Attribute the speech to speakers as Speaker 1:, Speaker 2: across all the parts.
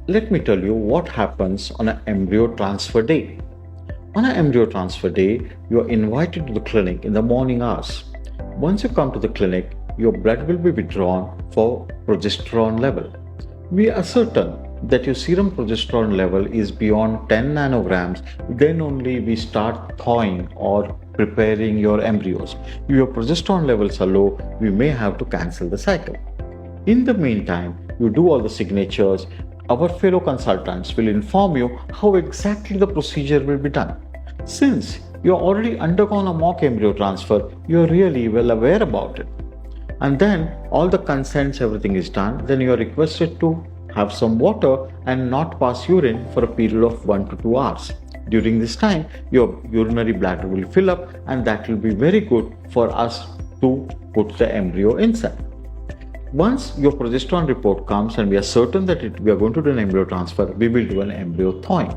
Speaker 1: let me tell you what happens on an embryo transfer day. On an embryo transfer day, you are invited to the clinic in the morning hours. Once you come to the clinic, your blood will be withdrawn for progesterone level. We ascertain that your serum progesterone level is beyond 10 nanograms, then only we start thawing or preparing your embryos. If your progesterone levels are low, we may have to cancel the cycle. In the meantime, you do all the signatures. Our fellow consultants will inform you how exactly the procedure will be done. Since you have already undergone a mock embryo transfer, you are really well aware about it. And then all the consents, everything is done. Then you are requested to have some water and not pass urine for a period of 1 to 2 hours. During this time, your urinary bladder will fill up, and that will be very good for us to put the embryo inside. Once your progesterone report comes and we are certain that we are going to do an embryo transfer, we will do an embryo thawing.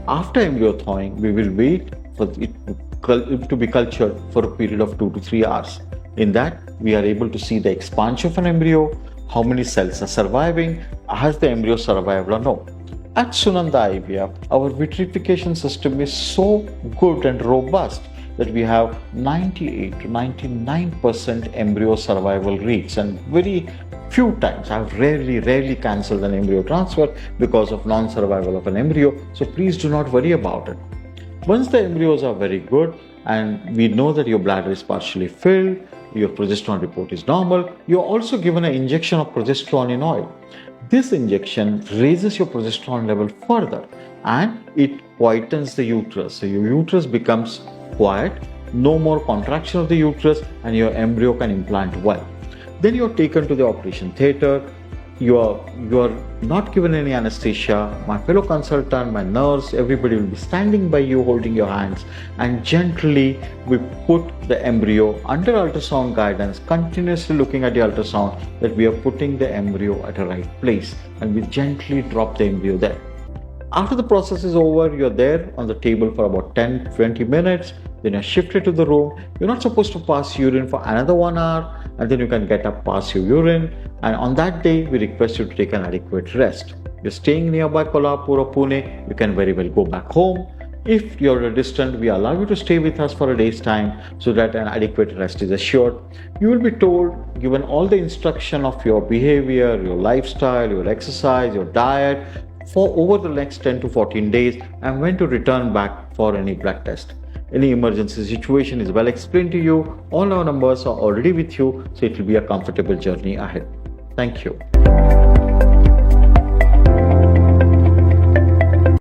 Speaker 1: After embryo thawing, we will wait for it to be cultured for a period of 2 to 3 hours. In that, we are able to see the expansion of an embryo, how many cells are surviving, has the embryo survived or no. At Sunanda IVF, our vitrification system is so good and robust that we have 98 to 99% embryo survival rates, and very few times I've rarely cancelled an embryo transfer because of non-survival of an embryo, so please do not worry about it. Once the embryos are very good and we know that your bladder is partially filled, your progesterone report is normal, you're also given an injection of progesterone in oil. This injection raises your progesterone level further and it quietens the uterus. So your uterus becomes quiet, no more contraction of the uterus, and your embryo can implant well. Then you're taken to the operation theater. You are not given any anesthesia. My fellow consultant, my nurse, everybody will be standing by you, holding your hands, and gently we put the embryo under ultrasound guidance, continuously looking at the ultrasound that we are putting the embryo at the right place, and we gently drop the embryo there. After the process is over, you're there on the table for about 10-20 minutes. Then you're shifted to the room. You're not supposed to pass urine for another 1 hour, and then you can get up, pass your urine. And on that day, we request you to take an adequate rest. You're staying nearby Kolhapur or Pune, you can very well go back home. If you're distant, we allow you to stay with us for a day's time so that an adequate rest is assured. You will be told, given all the instruction of your behavior, your lifestyle, your exercise, your diet, for over the next 10 to 14 days, and when to return back for any blood test. Any emergency situation is well explained to you. All our numbers are already with you, so it will be a comfortable journey ahead. Thank you.